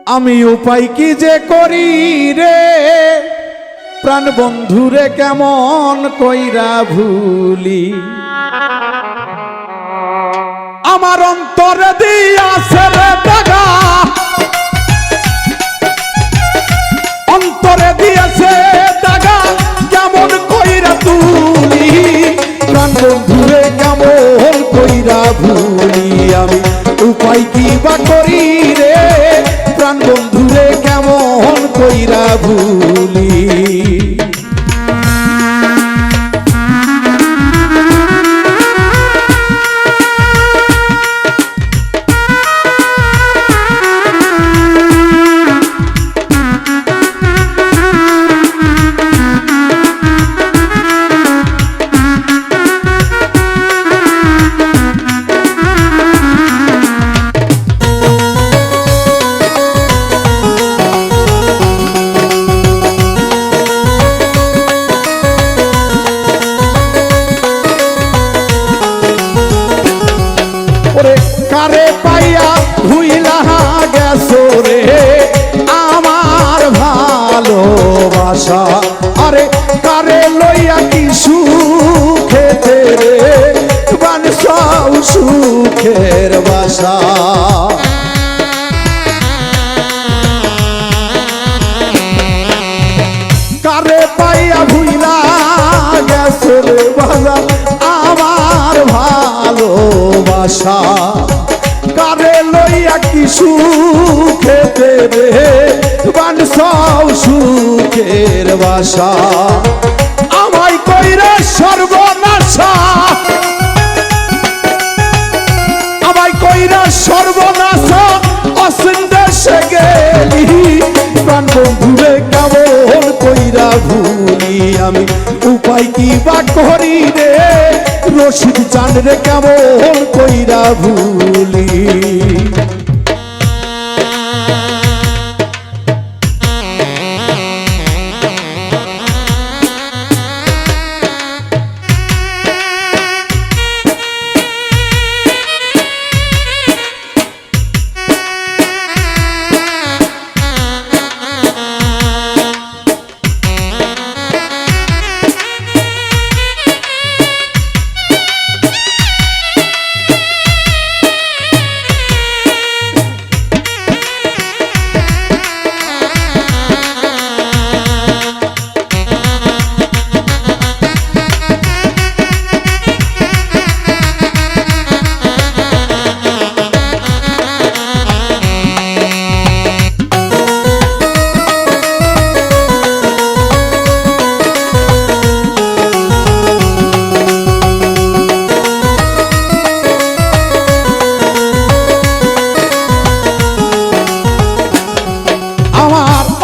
আমি উপায় কি যে করি রে প্রাণ বন্ধুরে কেমন কইরা ভুলি। আমার অন্তরে দিয়াছে রে দাগা, অন্তরে দিয়েছে দাগা কেমন কইরা তুলি। প্রাণ বন্ধুরে কেমন কইরা ভুলি। আমি উপায় কি বা করি রে প্রাণ বন্ধুরে কেমন কইরা ভুলি। কারে পাইয়া ভুইলা গেছো রে আমার ভালোবাসা। আরে কারে লইয়া কি সুখেতে রে বানসাও সুখের বাসা। কারে পাইয়া ভুইলা গেছো রে বাবা আমার ভালোবাসা। কারে লইয়া কি সুখেতে রে বানসাও সুখের বাসা। আমায় কইরা সর্বনাশা, আমায় কইরা সর্বনাশা অসীম দেশে গেলি। প্রাণ বন্ধুরে কেমন কইরা ভুলি। আমি উপায় কি বা করি রে রশিদ চাঁদ রে কেমন কইরা ভুলি।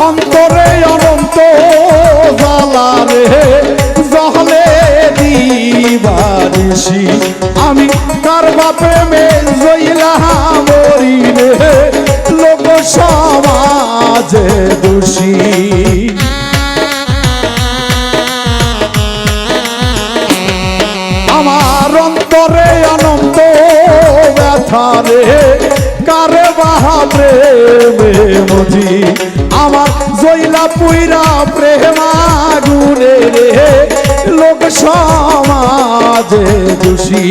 অন্তরে অনন্ত জ্বালা রে জহলে দিবানিসি। আমি কার প্রেমে জইলা মরি রে লোক সমাজে দোষী। আমার অন্তরে অনন্ত ব্যথা রে কারে বাহা প্রেমে মজি। আমার জইলা পুইরা প্রেমা গুনে রে লোক সমাজে দোষী।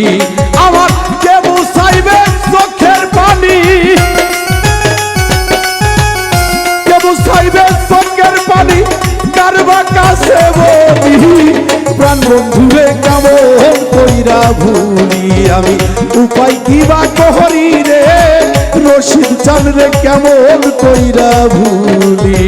আমার কে বুঝাইবে চোখের পানি, কে বুঝাইবে চোখের পানি কারবা কাছে বলি। প্রাণ বন্ধুরে কেমন কইরা ভুলি। আমি উপায় কি বা করি রে রশিদ চাঁদ রে কেমন কইরা ভুলি।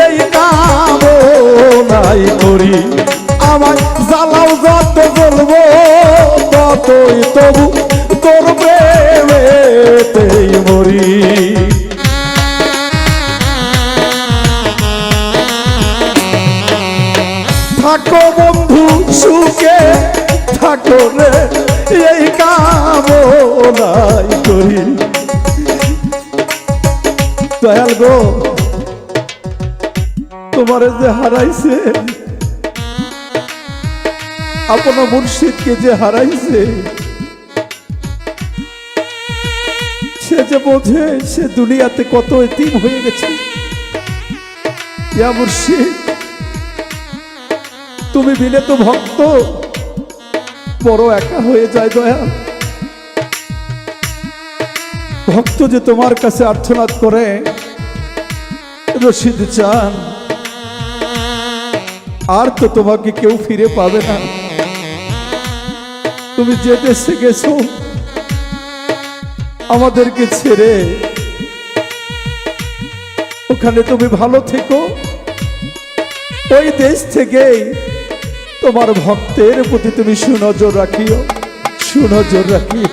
এই কামনাই করি। আমায় জ্বালাও যত জ্বলবো ততই তবু তোর প্রেমেতেই মরি। থাকো বন্ধু সুখে থাকো রে এই কামনাই করি। দয়াল গো তোমারে যে হারাইছে, আপন মুর্শিদকে যে হারাইছে, সে যে বোঝে সে দুনিয়াতে কত এতিম হয়ে গেছে। ইয়া মুর্শিদ তুমি বিলে তো ভক্ত বড় একা হয়ে যায় দয়া। ভক্ত যে তোমার কাছে আর্তনাদ করে, রশিদ চান আর তো তোমাকে কেউ ফিরে পাবে না। তুমি যে দেশে গেছো আমাদেরকে ছেড়ে, ওখানে তুমি ভালো থেকো। ওই দেশ থেকেই তোমার ভক্তের প্রতি তুমি সুনজর রাখিও, সুনজর রাখিও।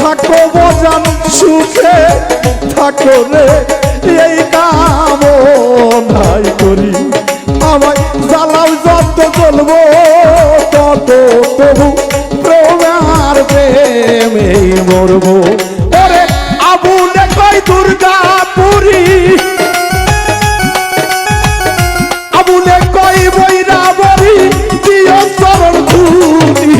থাকো বজান সুখে থাকো রে এই কামনাই করি। আমায় জ্বালাও যত জ্বলবো তত তবু প্রেমার প্রেমেই মরবো। ওরে আবুলে কই দুর্গাপুরী, আবুলে কই বৈরাবরী, দিও চরণ ধুলি।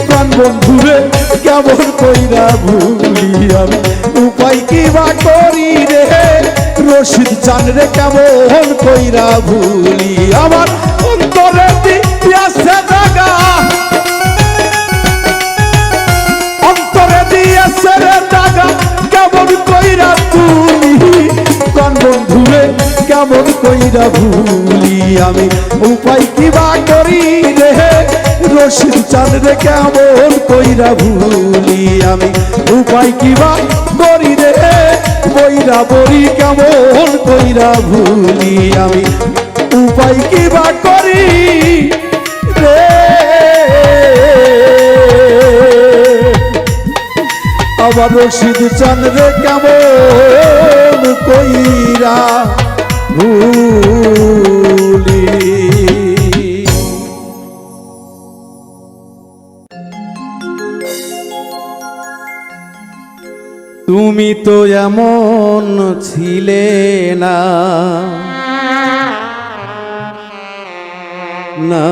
প্রাণ বন্ধুরে কেমন কইরা ভুলি আমি, উপায় কি বা করি রে রশিদ চান রে কেমন কইরা ভুলি। আমার অন্তরে দিয়েছে জাগা, অন্তরে দিয়েছে রে জাগা, কেমন কইরা তুলি। প্রাণ বন্ধুরে কেমন কইরা ভুলি আমি, উপায় কি বা করি রে রশিদ চান রে কেমন কইরা ভুলি আমি, উপায় কি বা করি রে বৈরাবরী কেমন কইরা ভুলি আমি, উপায় কি বা করি রে। আবার রশিদ চান রে কেমন কইরা ভুলি। তুমি তো এমন ছিলে না, না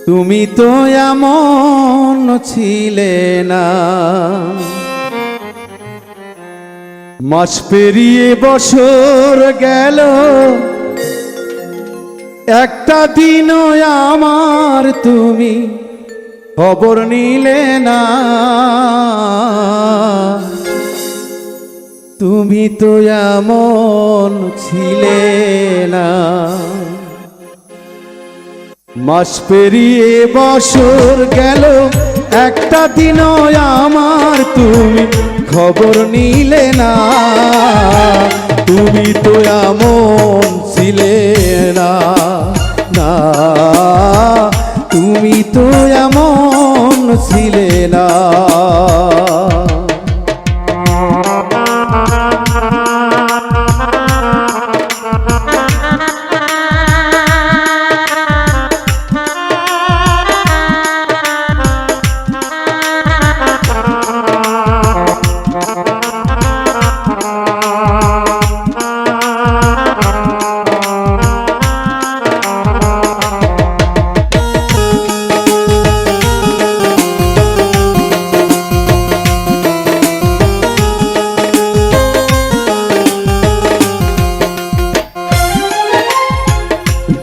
তুমি তো এমন ছিলে না। মাস পেরিয়ে বছর গেল, একটা দিনও আমার তুমি খবর নিলে না। তুমি তো এমন ছিলে না। মাস পেরিয়ে বছর গেল, একটা দিনও আমার তুমি খবর নিলে না। তুমি তো এমন ছিলে না, না তুমি তো এমন ছিলে না।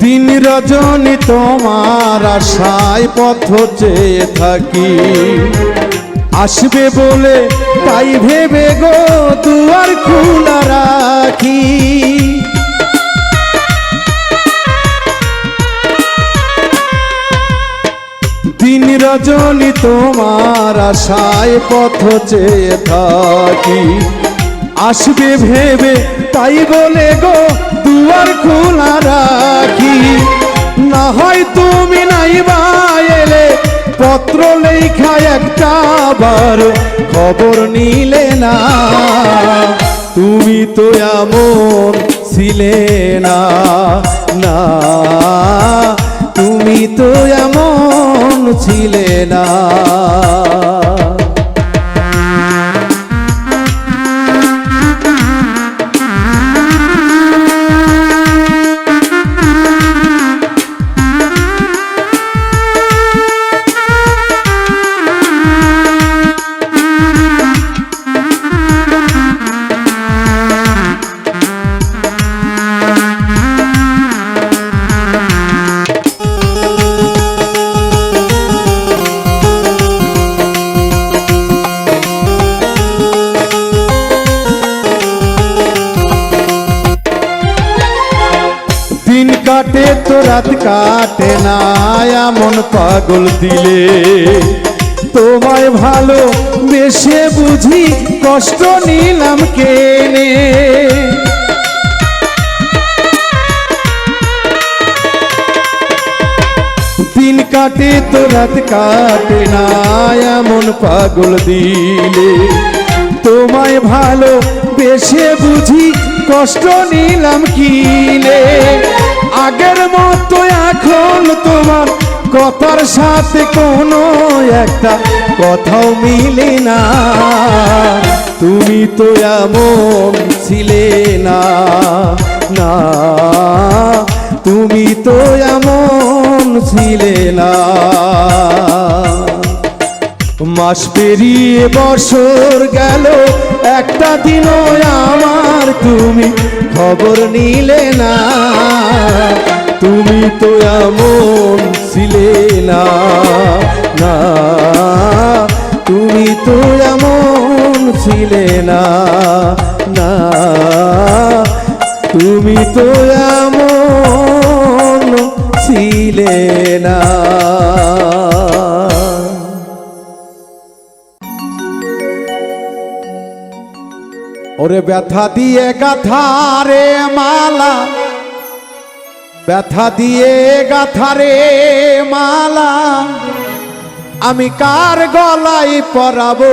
দিন রজনী তোমার আশায় পথ চেয়ে থাকি, আসবে বলে তাই ভেবে গো দুয়ার খোলা রাখি। দিন রজনী তোমার আশায় পথ চেয়ে থাকি। আসবে ভেবে তাই বলে গো দুয়ার খোলা রাখি। না হয় তুমি নাইবা এলে পত্র লেখা একটা বার খবর নিলে না। তুমি তো এমন ছিলে না, না তুমি তো এমন ছিলে না। দিন কাটে তো রাত কাটে না এমন পাগল দিলে। তোমায় ভালো বেশে বুঝি কষ্ট নিলাম কেনে। দিন কাটে তো রাত কাটে না এমন পাগল দিলে। তোমায় ভালো বেশে বুঝি কষ্ট নিলাম কিনে। আগের মতো এখন তোমার কথার সাথে কোনো একটা কথাও মিলে না। তুমি তো এমন ছিলে না, না তুমি তো এমন ছিলে না। মাস পেরিয়ে বছর গেল একটা দিনও আমার তুমি খবর নিলে না। তুমি তো এমন ছিলে না, না তুমি তো এমন ছিলে না, না তুমি তো এমন ছিলে না। ওরে ব্যথা দিয়ে গাথারে মালা, ব্যথা দিয়ে গাথারে মালা, আমি কার গলায় পরাবো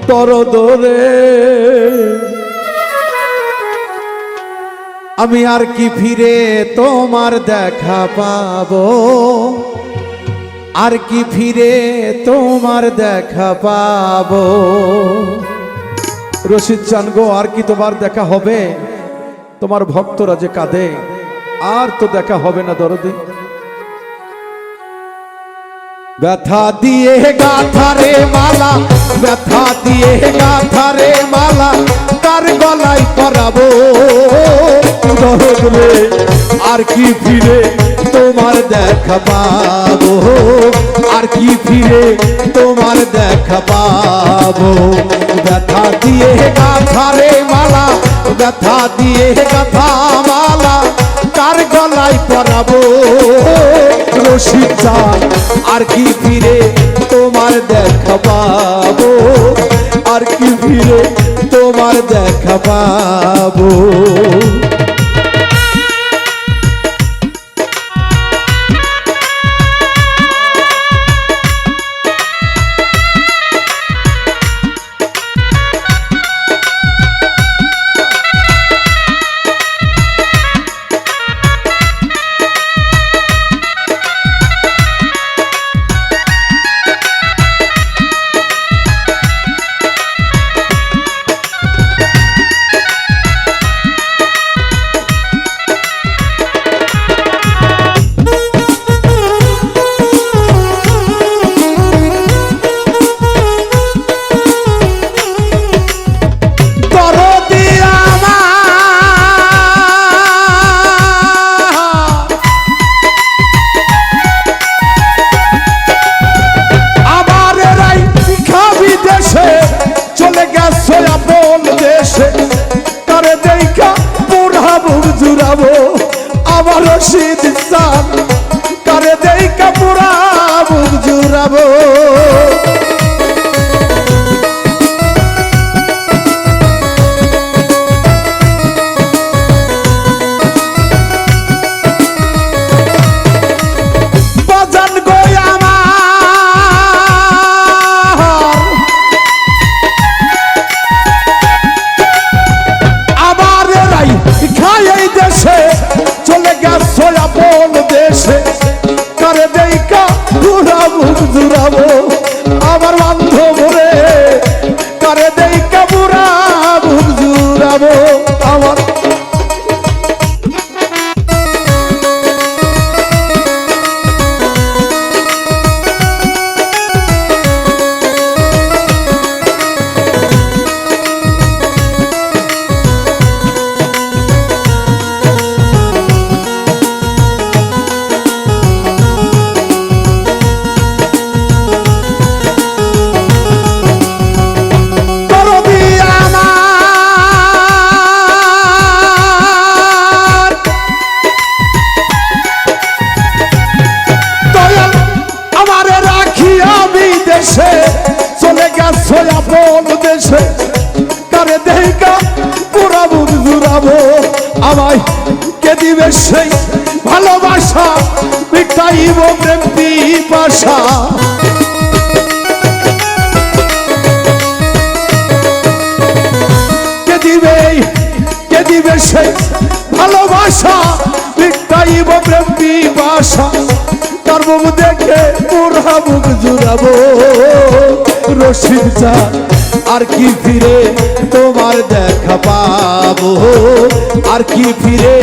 তোর দরে। আমি আর কি ফিরে তোমার দেখা পাবো, আর কি ফিরে তোমার দেখা পাবো। রশিদ চান গো, আর কি তোমার দেখা হবে? তোমার ভক্তরা যে কাঁদে, আর তো দেখা হবে না দরদি। ব্যথা দিয়ে গাথারে মালা, ব্যথা দিয়ে গাথারে মালা, কার গলায় পরাবো দরদ রে। আর কি ফিরে তোমার দেখা পাবো, আর কি ফিরে তোমার দেখা পাবো। ব্যথা দিয়ে গাথারে মালা, ব্যথা দিয়ে গাথা মালা, কার গলায় পরাবো রশিদ চান। আর কি ফিরে তোমার দেখা পাবো, আর কি ফিরে তোমার দেখা পাবো। রশিদ চান কারে দেই কাপুরা বুক জুড়াবো জুড়াবো আমার বান্ধব রে কারে দেই কাপুরা বুক জুড়াবো আমার চলে গেছো আপন দেশে কারে দেখা পুরা বুক জুড়াবো আমায় কে দিবে সেই ভালোবাসা মিটাইব প্রেম পিপাসা কে দিবে সেই ভালোবাসা মিটাইব প্রেম পিপাসা তার মুখ দেখে পুরা বুক জুড়াবো রশিদ চান আর কি ফিরে তোমার দেখা পাবো আর কি ফিরে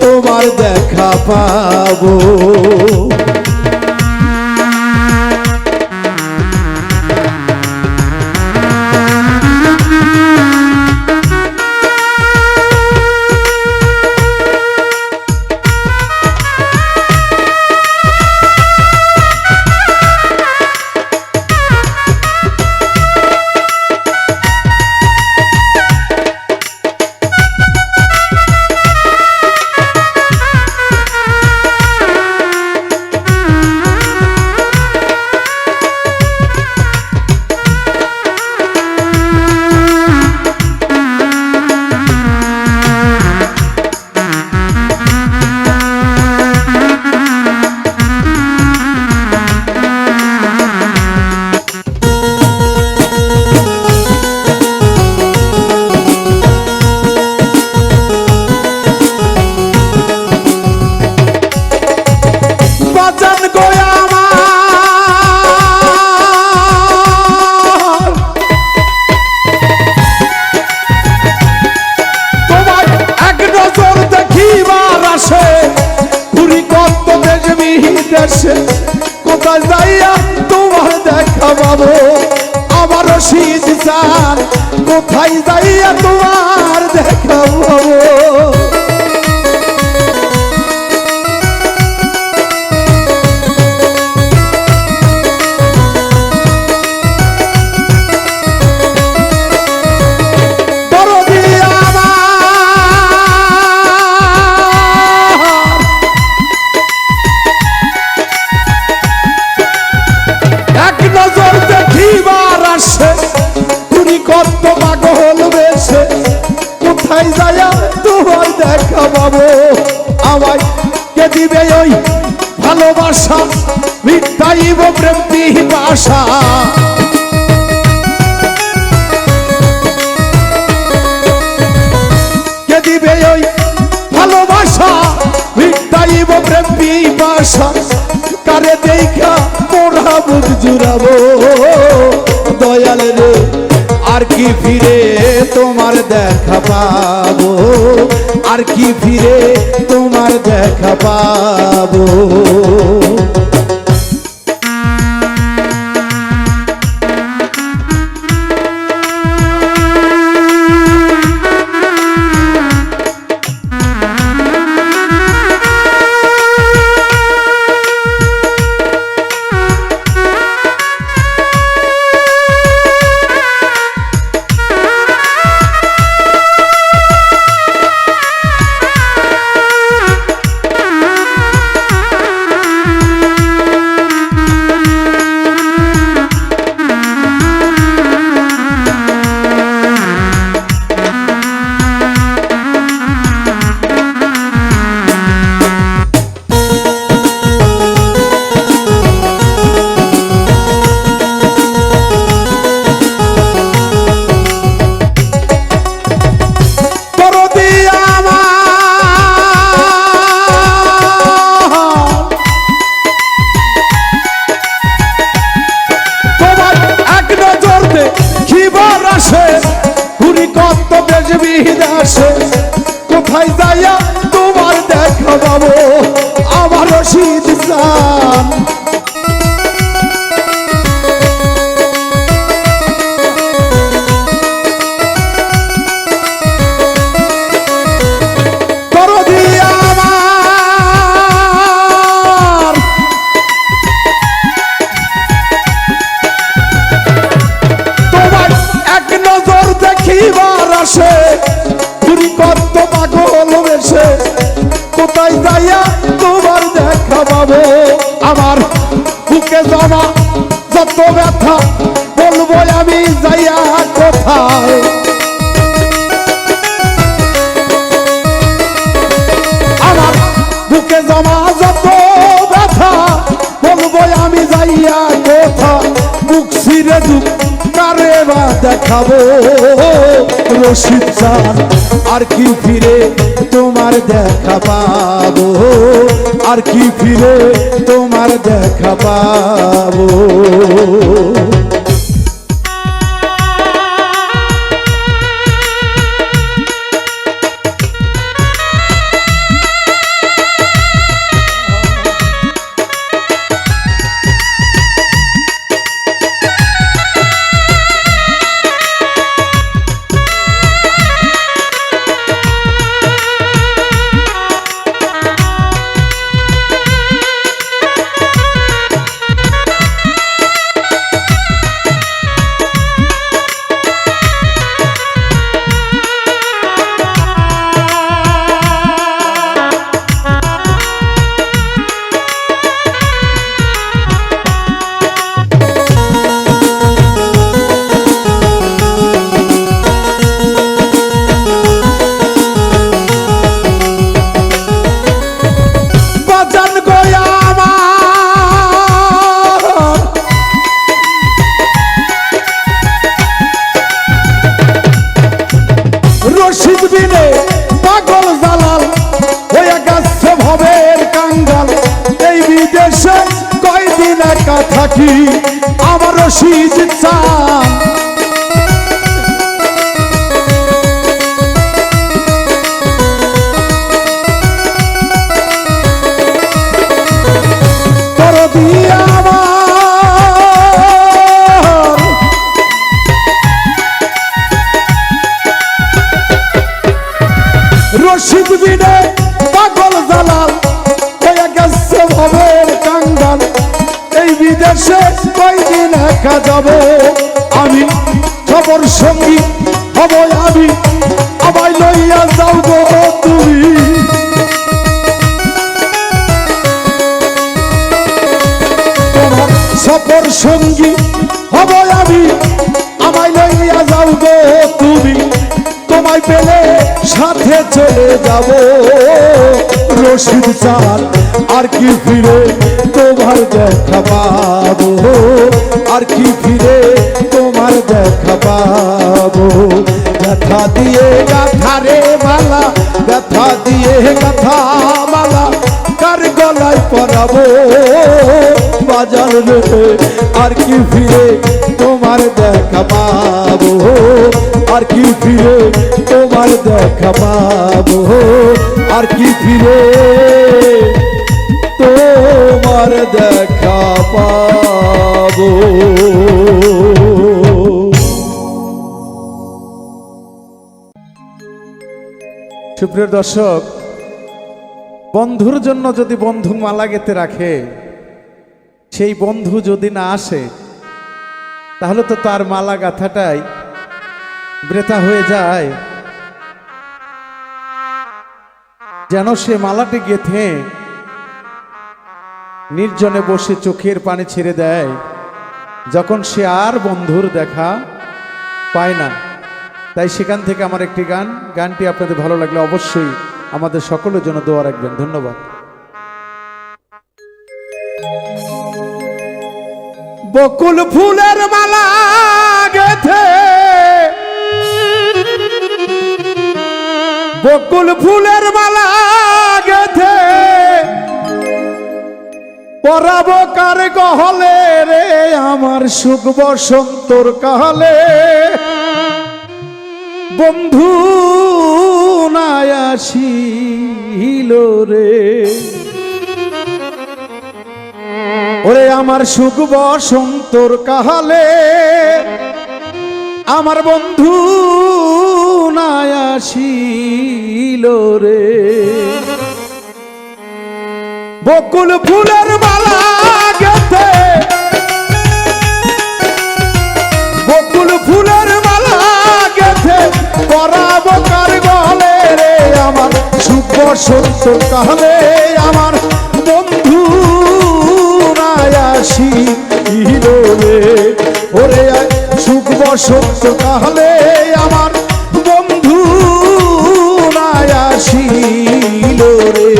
তোমার দেখা পাবো কোথায় যাইয়া তোমার দেখা পাবো আমার রশিদ চান কোথায় যাইয়া তোমার দেখা পাবো কোথায় যায়া তোমার দেখা পাবো আমায় কে দিবে ওই ভালোবাসা মিটাইব প্রেম পিপাসা কে দিবে ওই ভালোবাসা মিটাইব প্রেম পিপাসা কারে দেখা মোরা বুক জুড়াবো দয়াল রে আর কি ফিরে তোমার দেখা পাবো আর কি ফিরে তোমার দেখা পাবো দেখিবার আসে ঘুরি কত দেশ বিদেশে কোথায় যাইয়া তোমার দেখা পাবো আমার রশিদ চান তুমি কত পাগল বেশে কোথায় যাইয়া তোমার দেখা পাবো আমার বুকে জমা যত ব্যথা বলবো আমি যাইয়া কোথায় আমার বুকে জমা যত ব্যথা বলবো আমি যাইয়া কোথায় মুখ ছিঁড়ে দুঃখ কারে বা দেখাবো রশিদ চান আর কি ফিরে তোমার দেখা পাবো আর কি ফিরে তোমার দেখা পাবো রশিদ বিনে পাগল জালাল হয়ে গেছে ভবের কাঙ্গাল এই বিদেশে কয়দিন একা থাকি আমার রশিদ চান রশিদ বিনে পাগল জালাল হয়ে গেছে ভবের কাঙ্গাল এই বিদেশে কয়দিন একা যাব আমি খবর সঙ্গী হব আমি আমায় লইয়া যাও গো তুমি তোমার সফর সঙ্গী হব আমি আমায় লইয়া যাও গো তুমি তোমায় পেলে সাথে চলে যাব রশিদ চান আর কি ফিরে তোমার দেখা পাবো আর কি ফিরে তোমার দেখা পাবো ব্যথা দিয়ে গাথারে মালা ব্যথা দিয়ে গাথা মালা কার গলায় পরাবো বাজার রে আর কি ফিরে তোমার দেখা পাবো আর কি ফিরে তোমার দেখা পাবো আর কি ফিরে তোমার দেখা পাবো সুপ্রিয় দর্শক বন্ধুর জন্য যদি বন্ধু মালা গেঁথে রাখে সেই বন্ধু যদি না আসে তাহলে তো তার মালা গাঁথাটাই বৃথা হয়ে যায় যেন সে মালাটি গেঁথে নির্জনে বসে চোখের পানি ছেড়ে দেয় যখন সে আর বন্ধুর দেখা পায় না তাই সেখান থেকে আমার একটি গানটি আপনাদের ভালো লাগলে অবশ্যই আমাদের সকলের জন্য দোয়া রাখবেন ধন্যবাদ বকুল ফুলের মালা গেথে বকুল ফুলের মালা গেথে পরাবো কার গহলে রে আমার সুখ বসন্তর কালে বন্ধু নাই আসিল রে ওরে আমার সুখ বসন্তর কালে আমার বন্ধু নাই আসিল রে বকুল ফুলের মালা গেথে বকুল ফুলের মালা গেথে পরাবো কার গলে রে আমার সুখ বসন্তর কালে আমার বন্ধু নাই আসিল রে ওরে সুখ বসন্তর কালে আমার বন্ধু নাই আসিল রে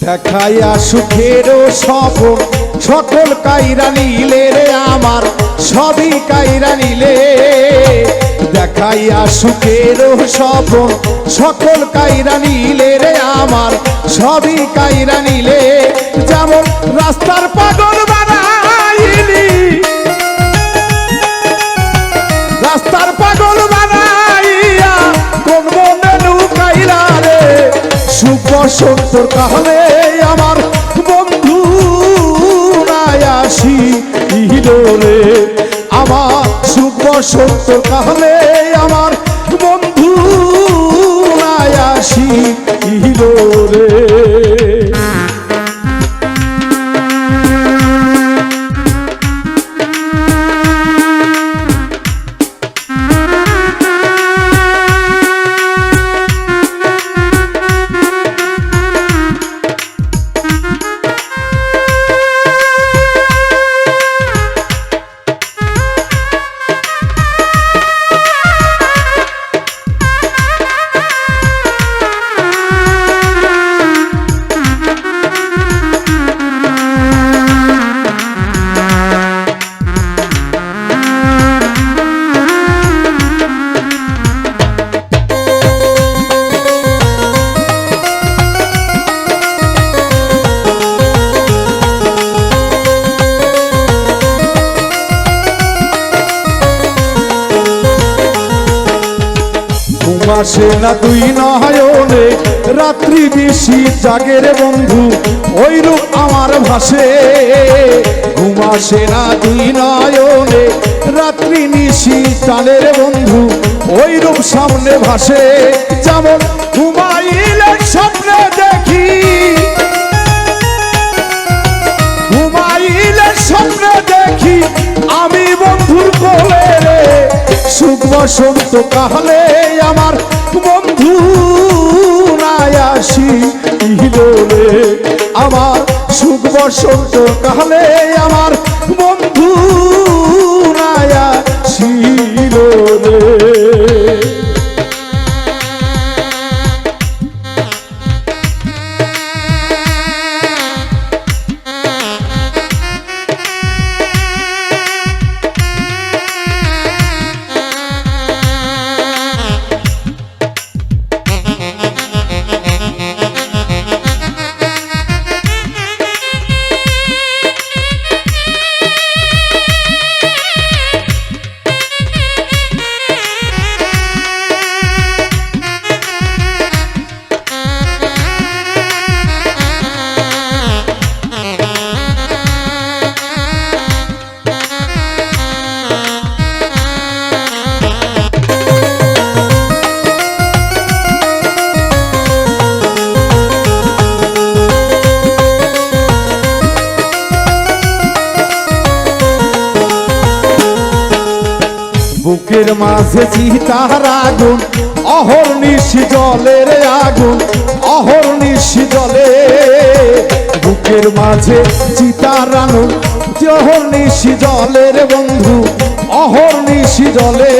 দেখাইয়া সুখেরও স্বপন সকল কাইরা নিলে রে আমার সবই কাইরা নিলে দেখাইয়া সুখেরও স্বপন সকল কাইরা নিলে রে আমার সবই কাইরা নিলে যেমন রাস্তার পাগল বানাইলি রাস্তার পাগল বানাইয়া কোন মনে লুকাইলা রে সুখ বসন্তর কালে আমার বন্ধু নাই আসিল রে আমার সুখ বসন্তর কালে আমার বন্ধু নাই আসিল রে আসে না তুই নয়নে রাত্রি বেশি জাগের বন্ধু ওইরূপ আমার ভাসে ঘুম আসে না তুই নয়নে রাত্রি নিশি চালের বন্ধু ওইরূপ সামনে ভাসে যেমন ঘুমাইলে স্বপ্নে দেখি ঘুমাইলে স্বপ্নে দেখি আমি বন্ধুর কোলে রে সুখ বসন্ত কালে আমার বন্ধু নাই আসিল রে আমার সুখ বসন্ত কালে আমার বন্ধু নাই আসিল রে বুকের মাঝে চিতার আগুন অহর্নিশি জলে রে আগুন অহর্নিশি জলে বুকের মাঝে চিতার আগুন অহর্নিশি জলে রে বন্ধু অহর্নিশি জলে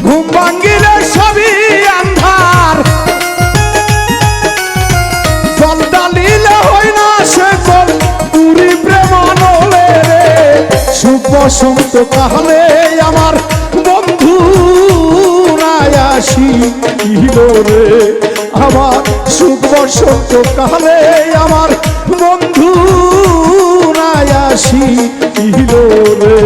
ঘুম ভাঙ্গিলে সবই আন্ধার জল ডালিলে হয় না সে জল পুরি প্রেম নলে রে সুখ বসন্ত কালে আমার বন্ধু আসি রে আমার সুখ বসন্ত কালে আমার বন্ধু আসি রে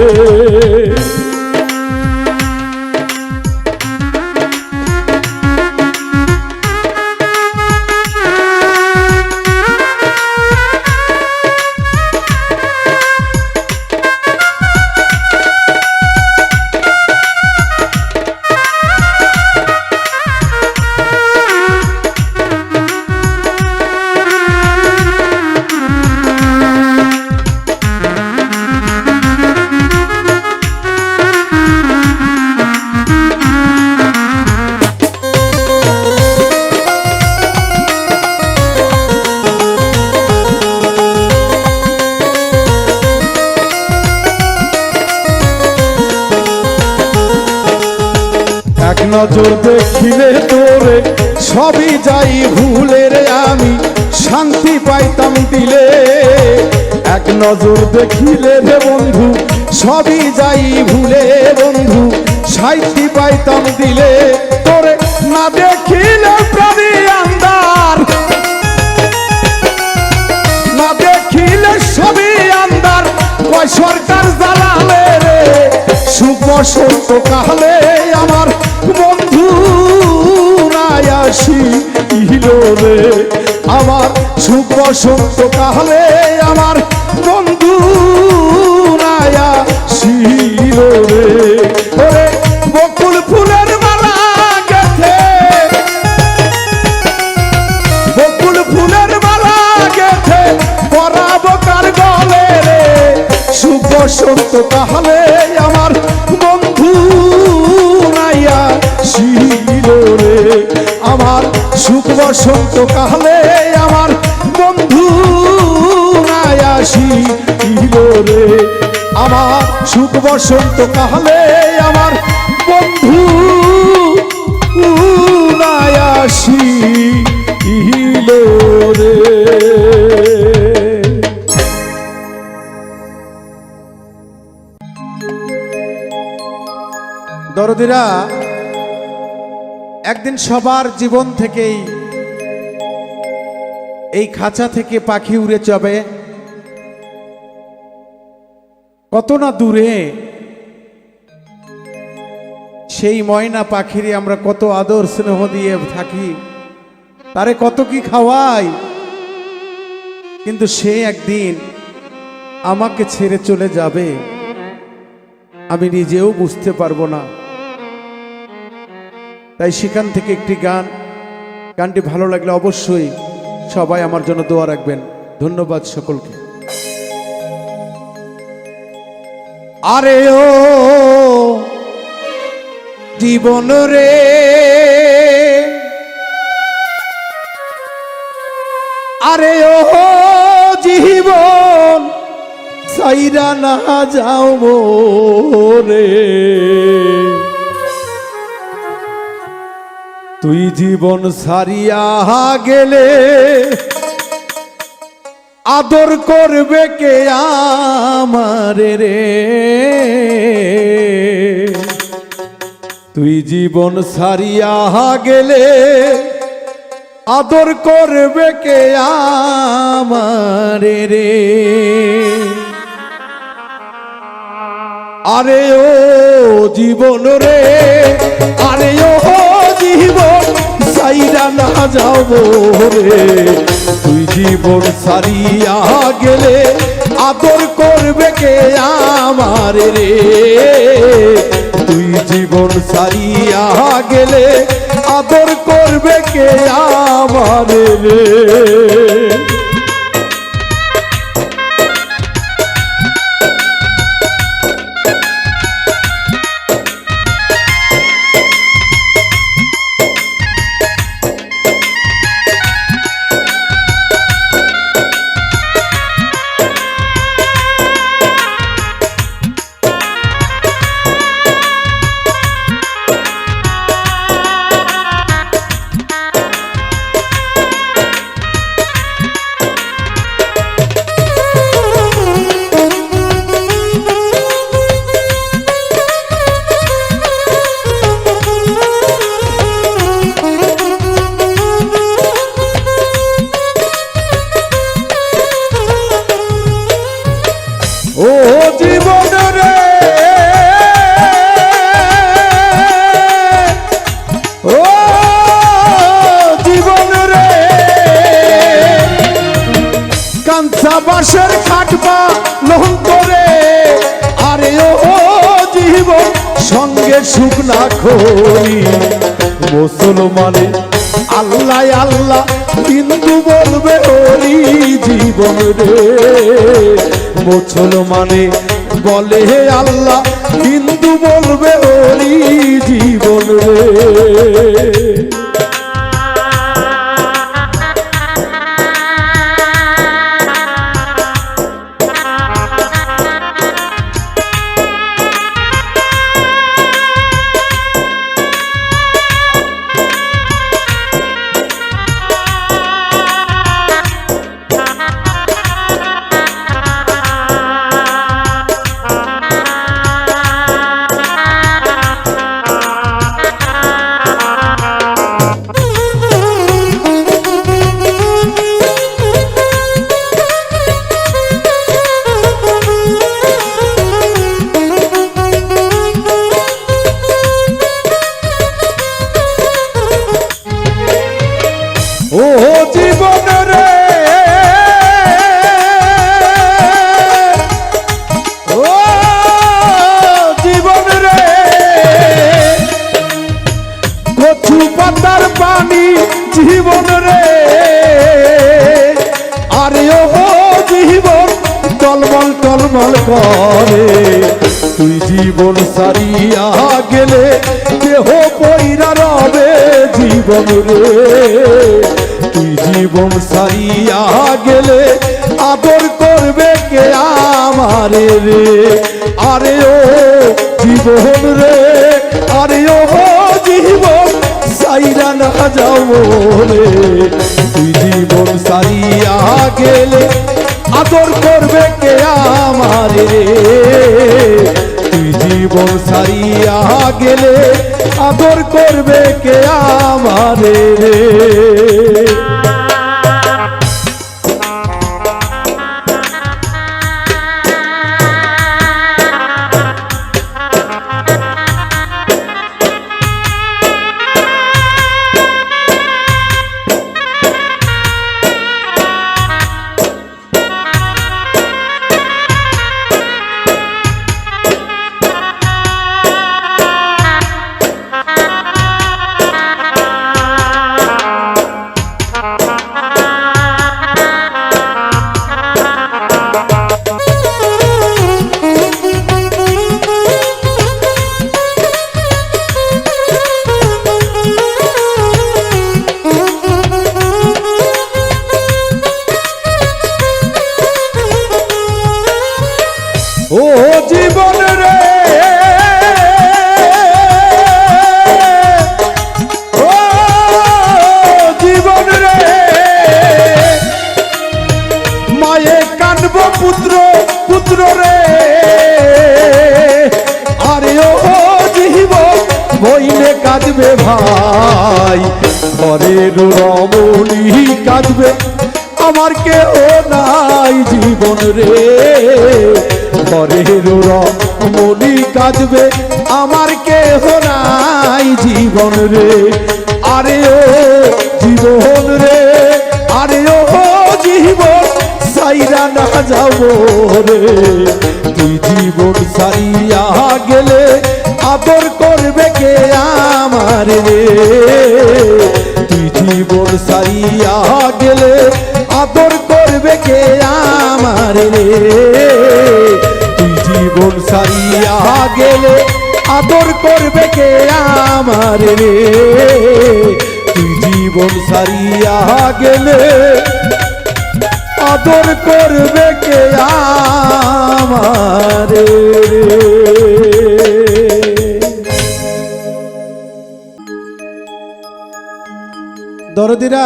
এক নজর দেখিলে তোরে সবই যাই ভুলে রে আমি শান্তি পাইতাম দিলে এক নজর দেখিলে রে বন্ধু সবই যাই ভুলে বন্ধু শান্তি পাইতাম দিলে তোরে না দেখিলে প্রাণী আন্দার না দেখিলে সবই আন্দার কয় সরকার জ্বালালে রে সুখ বসন্ত কালে আমার বন্ধু আসি রে আমার সুখ বসন্ত কালে আমার বন্ধু আসি রে ওরে বকুল ফুলের মালা গেথে বকুল ফুলের মালা গেথে পরাবো কার গলে রে সুখ বসন্ত কালে আমার বন্ধু রে আমার সুখ বসন্ত কালে আমার বন্ধু আসি রে আমার সুখ বসন্ত কালে আমার বন্ধু আসি রে দরদিরা একদিন সবার জীবন থেকেই এই খাঁচা থেকে পাখি উড়ে যাবে কত না দূরে সেই ময়না পাখিরে আমরা কত আদর স্নেহ দিয়ে থাকি তারে কত কি খাওয়াই কিন্তু সে একদিন আমাকে ছেড়ে চলে যাবে আমি নিজেও বুঝতে পারবো না তাই সেখান থেকে একটি গানটি ভালো লাগলে অবশ্যই সবাই আমার জন্য দোয়া রাখবেন ধন্যবাদ সকলকে আরে ও জীবন রে আরে ও জীবন সাইরা না যাও মোরে তুই জীবন সারিয়া গেলে আদর করবে কে আমারে রে তুই জীবন সারিয়া গেলে আদর করবে কে আমারে রে আরে ও জীবন রে আরে ও জীবন সাইরা না যাব রে তুই জীবন সারিয়া গেলে আদর করবে কে আমারে রে তুই জীবন সারিয়া গেলে আদর করবে কে আমারে রে ও জীবন রে ও জীবন রে কাঞ্চা বাঁশের খাটবা লোহন করে আরে ও জীবন সঙ্গে শুকনা খড়ি মুসলমানে আল্লাহ আল্লাহ হিন্দু বলবে হরি জীবন রে মুসলমানে বলে হে আল্লাহ হিন্দু বলবে হরি জীবন রে ও জীবন রে ও জীবন রে কচু পাতার পানি জীবন রে আরে ও জীবন টলমল টলমল করে তুই জীবন সারিয়া গেলে দেহ পয়রা রবে জীবন রে তুই জীবন সারিয়া গেলে আদর করবে কে আমারে রে আরে ও জীবন রে আরে ও জীবন সাইরা না যাও রে তুই জীবন সারিয়া গেলে আদর করবে কে আমারে রে তুই জীবন সারিয়া গেলে আদর করবে কে আমারে রে ও জীবন রে ও জীবন রে মায়ে কানব পুত্র পুত্র রে আরে ও জীবন বইলে কাঁদবে ভাই ঘরের রমণী কাঁদবে আমার কেহ নাই জীবন রে ঘরের রমণী কাঁদবে আমার কেহ নাই জীবন রে আরে ও জীবন রে আরে ও জীবন সাইরা না যাব রে তুই জীবন সারিয়া গেলে আদর করবে কে আমার রে তুই জীবন সারিয়া গেলে আদর করবে কে আমার রে তুই জীবন সারিয়া গেলে আদর করবে কে আমার রে তুই জীবন সারিয়া গেলে আদর করবে কে আমার রে দরদিরা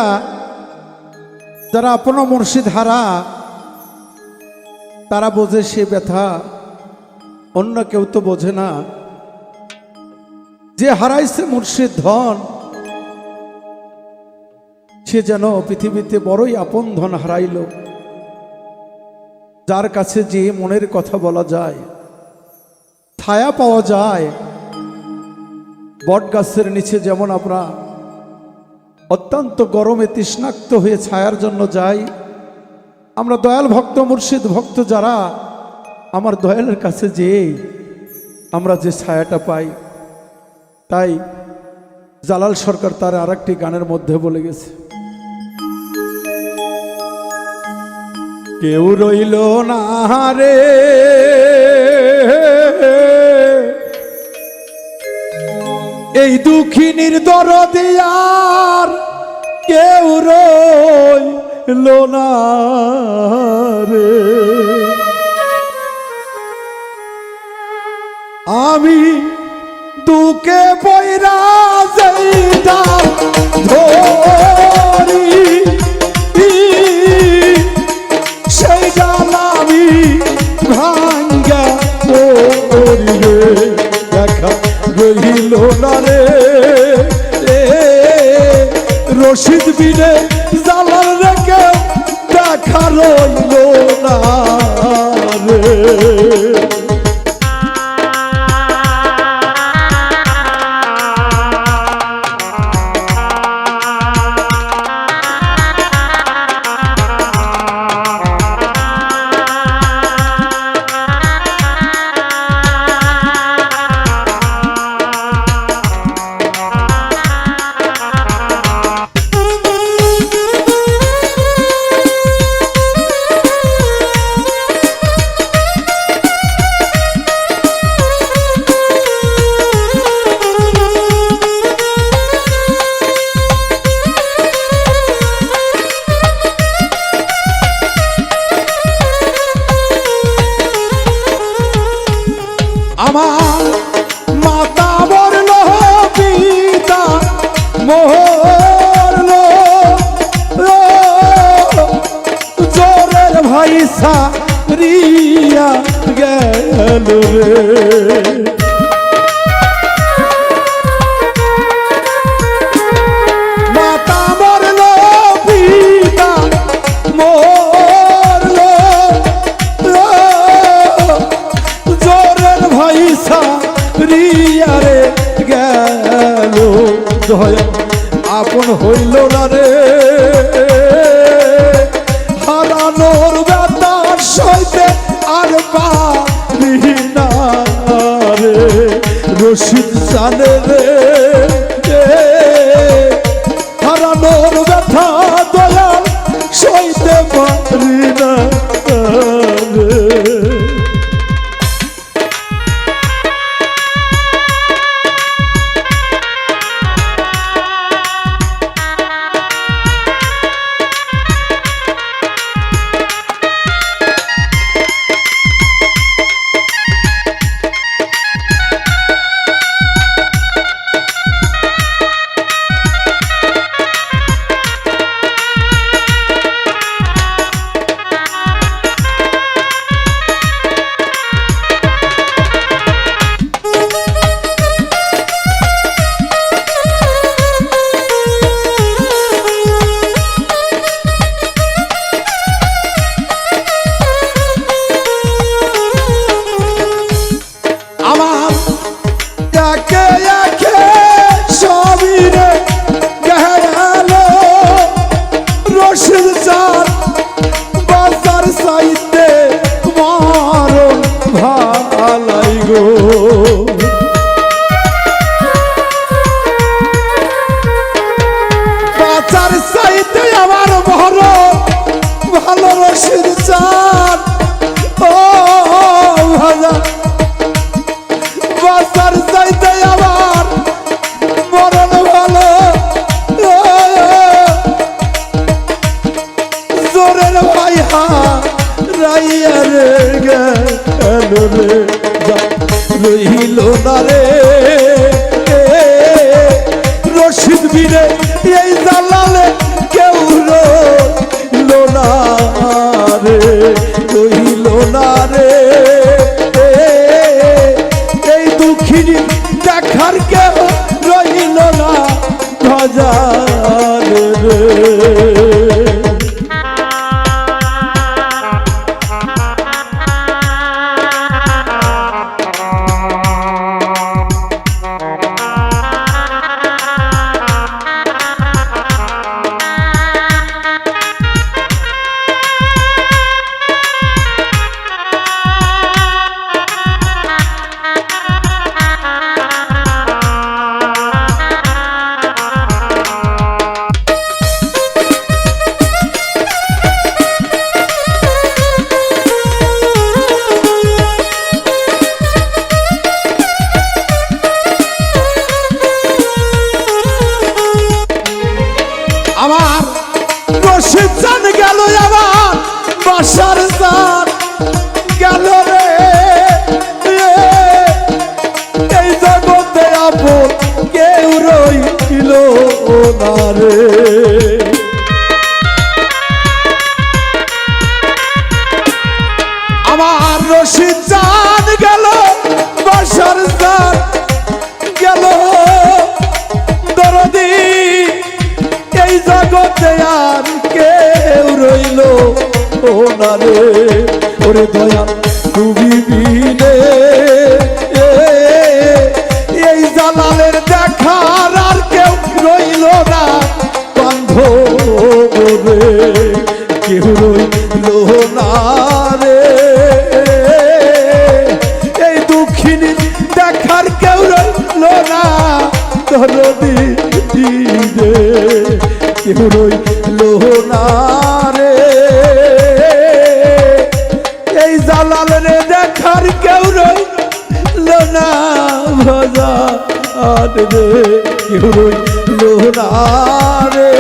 যারা আপন মুর্শিদ হারা তারা বোঝে সে ব্যথা, অন্য কেউ তো বোঝে না। যে হারাইছে মুর্শিদ ধন সে যেন পৃথিবীতে বড়ই আপন ধন হারাইল। যার কাছে যে মনের কথা বলা যায়, ছায়া পাওয়া যায়। বট গাছের নিচে যেমন আমরা অত্যন্ত গরমে তৃষ্ণাক্ত হয়ে ছায়ার জন্য যাই, আমরা দয়াল ভক্ত মুর্শিদ ভক্ত যারা আমার দয়ালের কাছে যেয়ে আমরা যে ছায়াটা পাই। তাই জালাল সরকার তার আর একটি গানের মধ্যে বলে গেছে, কেউ রইল না রে এই দুঃখিনীর দরদে, আর কেউ রইল না রে। আমি দুঃখে পয়রা যাইতা ধরি সেই জাল আমি ভাঙ্গা পড়িবে, দেখা রইল না রে রশিদ বিনে জালাল রেখে দেখা রইল না রে। আমার মাতা মরল পিতা মরল জোরের ভাই সারিয়া গেল রে। মাতা মরল পিতা মরল রিয়ারে গেল দয়া আপন হইল না রে। হারানোর ব্যথা সইতে আর পারি না রে রশিদ জানে রে। হারানোর ব্যথা দয়া সইতে পারি না রে। বাঁচার চাইতে আমার বড় ভালো রশিদ চান ও ভাজা। বাঁচার চাইতে আমার মরণ ভালো জোরের ভাই হারাইয়া রে গেল রে রইল না রে রশিদ বিনে এই জালালে কেউ রইল না রে রইল না রে এই দুঃখিনী দেখার কেউ রইল না ভজার রে। রশিদ চাঁদ গেল বাসার চাঁদ গেল দরদি এই জগতে আর কেউ রইল না রে ওরে দয়াল তুমি বিনে এই জালালের দেখার আর কেউ রইল না বান্ধব রে কেউ রইল না রে এই দুঃখিনী দেখার কেউ রইল না দরদি রে কেউ রইল না রে এই জালাল রে দেখার কেউ রইল না ভজা রে কেউ রইল না রে